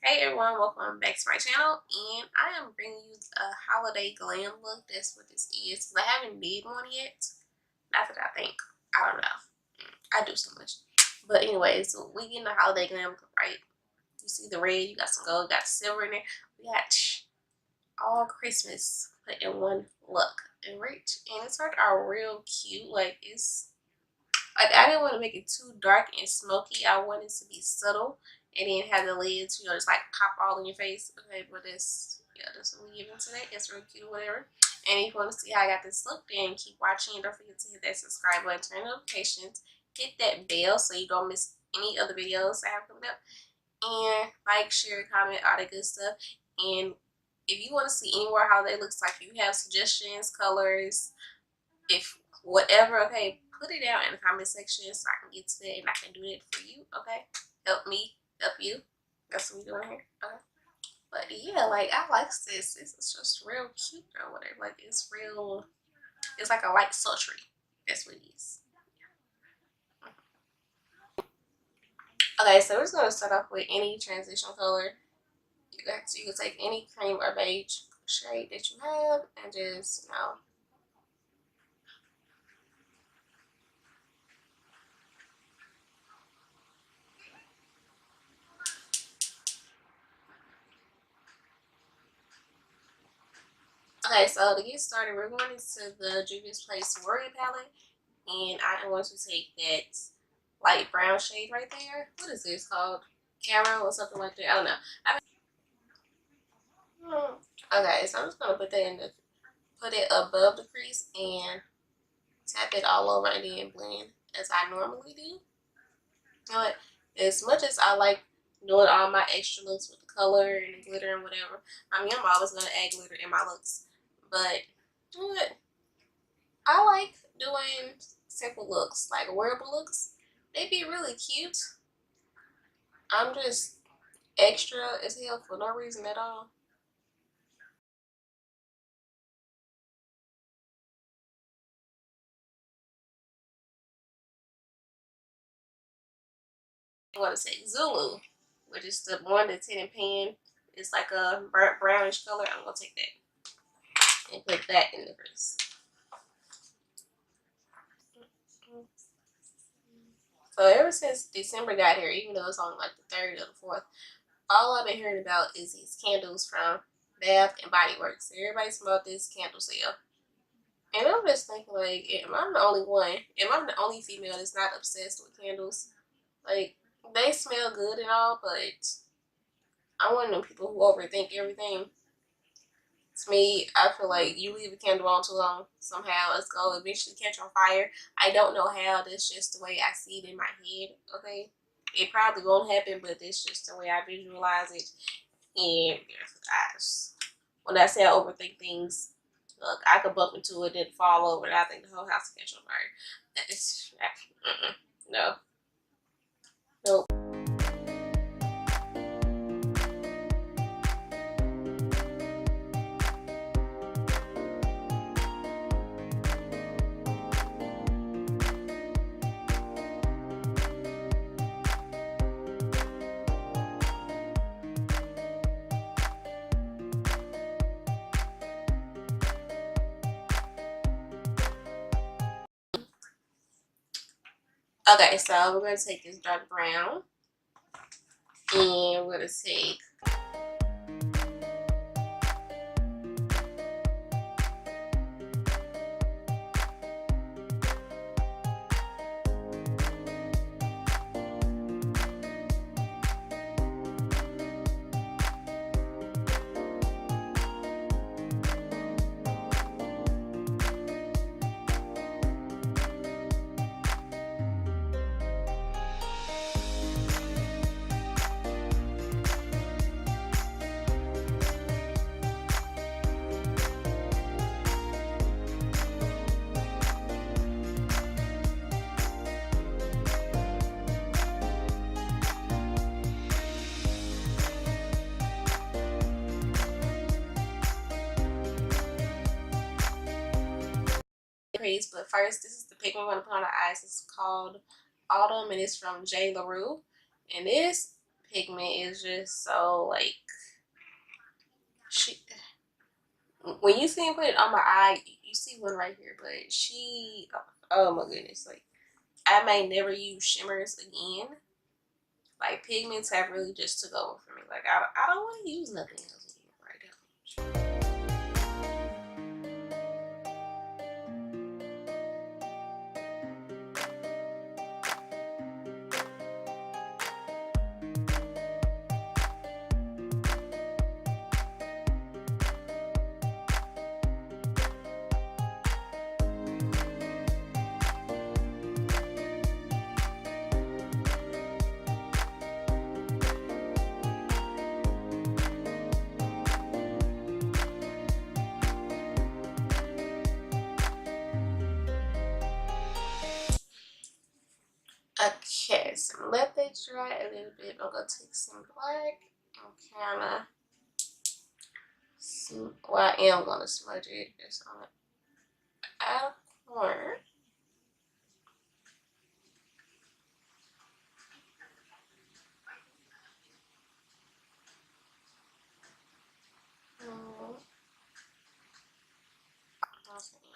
Hey everyone, welcome back to my channel, and I am bringing you a holiday glam look. That's what this is. I haven't did one yet. Not that I think. I don't know. I do so much. But anyway, so we getting the holiday glam look, right? You see the red, you got some gold, you got silver in there. We got all Christmas put in one look. And rich. And it's turned out real cute. Like I didn't want to make it too dark and smoky. I wanted it to be subtle and then have the lids, just like pop all in your face. Okay, but this, yeah, that's what we giving today. It's real cute or whatever. And if you want to see how I got this look, then keep watching. Don't forget to hit that subscribe button, turn notifications, hit that bell so you don't miss any other videos I have coming up. And like, share, comment, all that good stuff. And if you want to see any more how they looks like, you have suggestions, colors, if whatever, okay, put it down in the comment section so I can get to that and I can do it for you, okay? Help me, help you. That's what we're doing here, okay? But yeah, like, I like this. This is just real cute or whatever. Like, it's real, it's like a light sultry. That's what it is. Okay, so we're just going to start off with any transition color. You can take any cream or beige shade that you have and just, Okay, so to get started, we're going into the Juvia's Place Warrior palette, and I am going to take that light brown shade right there. What is this called? Caro or something like that? I don't know. Okay, so I'm just gonna put that put it above the crease and tap it all over and then blend as I normally do. You know what? As much as I like doing all my extra looks with the color and the glitter and whatever, I mean, I'm always gonna add glitter in my looks, but you know what? I like doing simple looks, like wearable looks. They be really cute. I'm just extra as hell for no reason at all. I'm going to take Zulu, which is the one that's hidden pan. It's like a burnt brownish color. I'm going to take that and put that in the crease. So ever since December got here, even though it's on like the 3rd or the 4th, all I've been hearing about is these candles from Bath and Body Works. Everybody's about this candle sale. And I'm just thinking, like, am I the only one? Am I the only female that's not obsessed with candles? Like, they smell good and all, but I'm one of them people who overthink everything. To me, I feel like you leave a candle on too long, somehow it's going to eventually catch on fire. I don't know how. That's just the way I see it in my head, okay? It probably won't happen, but that's just the way I visualize it. And when I say I overthink things, look, I could bump into it and fall over, and I think the whole house will catch on fire. It's no, nope. Okay, so we're going to take this dark brown, and we're going to take crease, but first, this is the pigment I'm going to put on the eyes. It's called Autumn, and it's from Jlarue. And this pigment is just so like she. When you see me put it on my eye, you see one right here, but she. Oh my goodness, like I may never use shimmers again. Like pigments have really just took over for me. Like I don't want to use nothing else right now. Okay, so let that dry a little bit. I'm gonna take some black and kind of. Well, I am gonna smudge it just on the outer corner.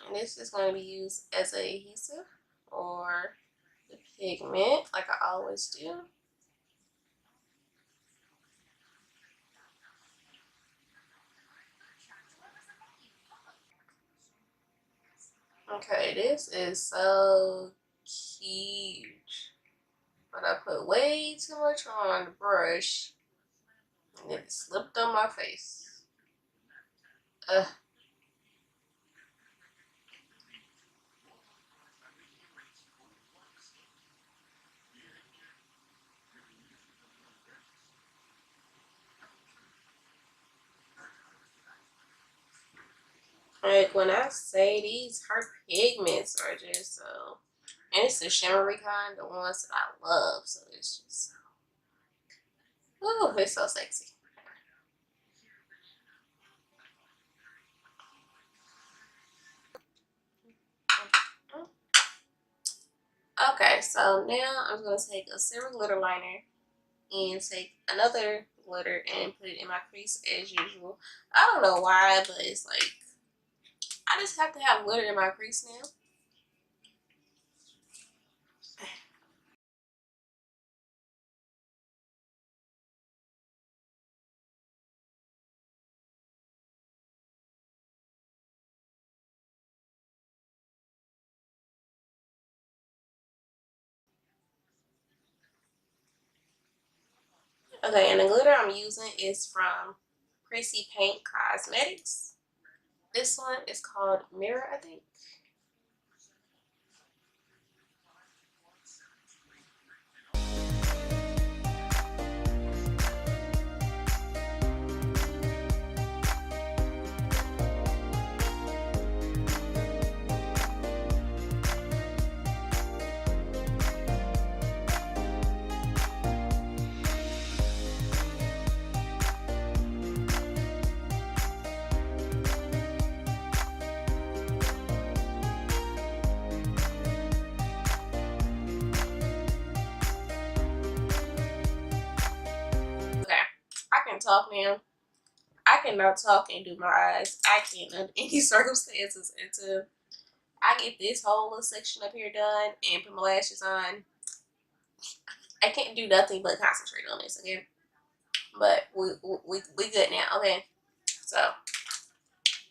And this is going to be used as a adhesive or the pigment, like I always do. Okay, this is so huge, but I put way too much on the brush, and it slipped on my face. Ugh. Like when I say these, her pigments are just so, and it's the shimmery kind, the ones that I love. So it's just, oh, it's so sexy. Okay, so now I'm gonna take a silver glitter liner and take another glitter and put it in my crease as usual. I don't know why, but it's like I just have to have glitter in my crease now. Okay, and the glitter I'm using is from Colourpop Cosmetics. This one is called Mirror, I think. Okay, I can talk now. I cannot talk and do my eyes. I can't under any circumstances until I get this whole little section up here done and put my lashes on. I can't do nothing but concentrate on this, okay? But we good now, okay? So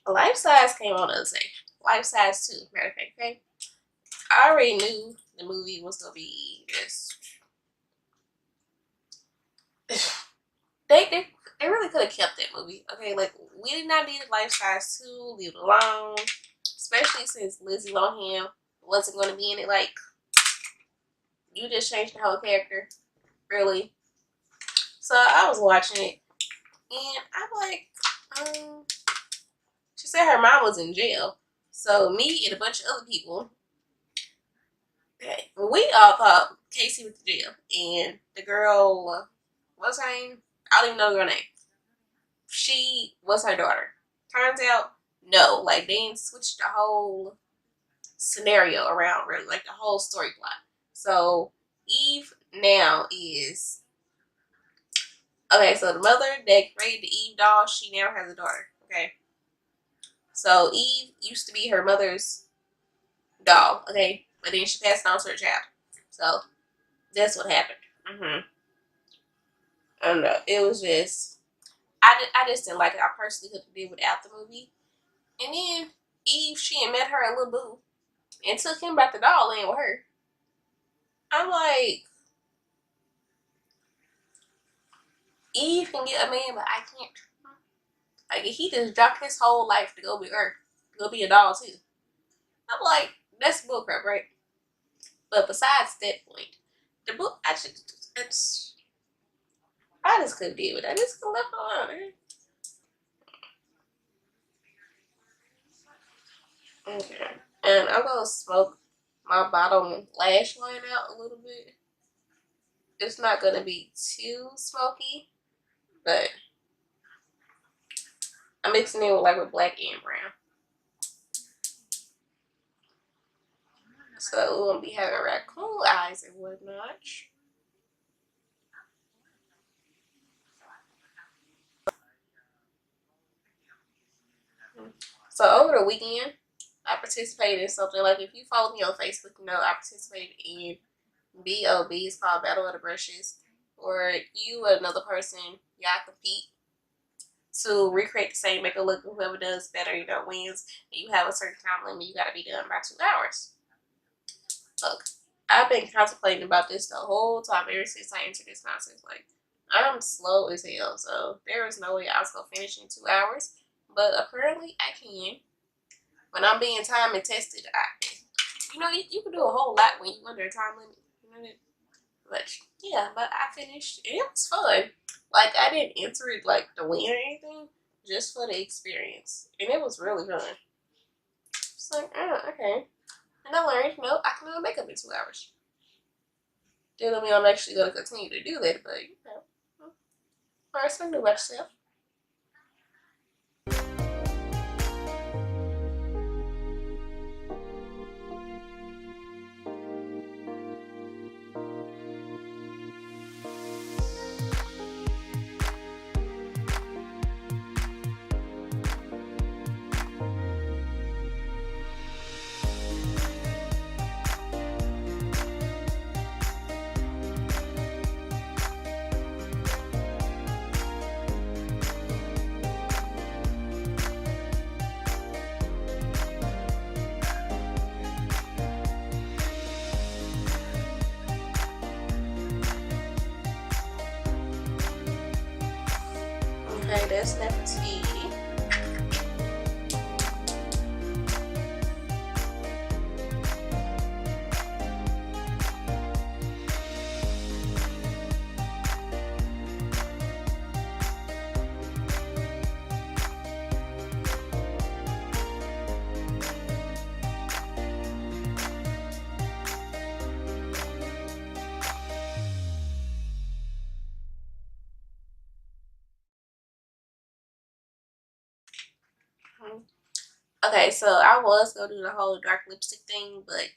life size came on the other day. Life size 2, matter of fact, okay? I already knew the movie was gonna be just they really could have kept that movie, okay? Like we did not need life size 2, leave it alone. Especially since Lizzie Lohan wasn't gonna be in it. Like you just changed the whole character, really. So I was watching it and I'm like, she said her mom was in jail. So me and a bunch of other people, we all thought Casey went to jail. And the girl, what's her name? I don't even know her name. She was her daughter. Turns out, no. Like, they didn't switch the whole scenario around, really. Like, the whole story plot. So, Eve now is Okay, so the mother that created the Eve doll, she now has a daughter. Okay, so Eve used to be her mother's doll. Okay, but then she passed on to her child. So that's what happened. I don't know. It was just I just didn't like it. I personally couldn't do without the movie. And then Eve, she had met her little boo and took him back the doll in with her. I'm like, Eve can get a man, but I can't. Like, he just dropped his whole life to go be her, go be a doll too. I'm like, that's bullcrap, right? But besides that point, the book, I just couldn't deal with it. I just could left alone, man. Okay. And I'm gonna smoke my bottom lash line out a little bit. It's not gonna be too smoky, but I'm mixing it with with black and brown. So we're gonna be having raccoon eyes and whatnot. So over the weekend, I participated in something like, if you follow me on Facebook, you know I participated in BOB. It's called Battle of the Brushes, where you and another person, y'all compete to recreate the same makeup look. Whoever does better, wins. And you have a certain time limit. You got to be done by 2 hours. Look, I've been contemplating about this the whole time ever since I entered this contest. Like, I'm slow as hell, so there is no way I was gonna finish in 2 hours. But apparently, I can. When I'm being time and tested, you can do a whole lot when you're under a time limit. You know that? But yeah, but I finished. And it was fun. Like, I didn't enter it like to win or anything, just for the experience, and it was really fun. It's like, oh, okay. And I learned, I can do makeup in 2 hours. Doesn't mean I'm actually going to continue to do that, but learn something new about yourself. Okay, that's Nefertiti. Okay, so I was going to do the whole dark lipstick thing, but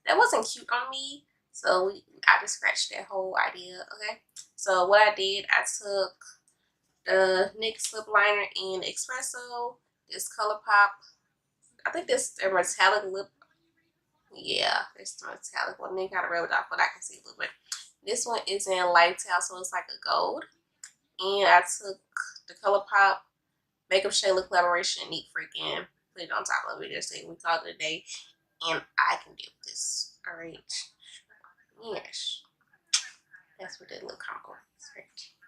that wasn't cute on me. So I just scratched that whole idea. Okay, so what I did, I took the NYX lip liner in espresso, this Colourpop. I think this is a metallic lip. Yeah, it's the metallic one. They kind of rub it off, but I can see a little bit. This one is in Lightel, so it's like a gold. And I took the Colourpop MakeupShayla collaboration Neat Freaking, put it on top of it, just say we called it a day. And I can do this. Alright. Yes. That's what they look comical. Right.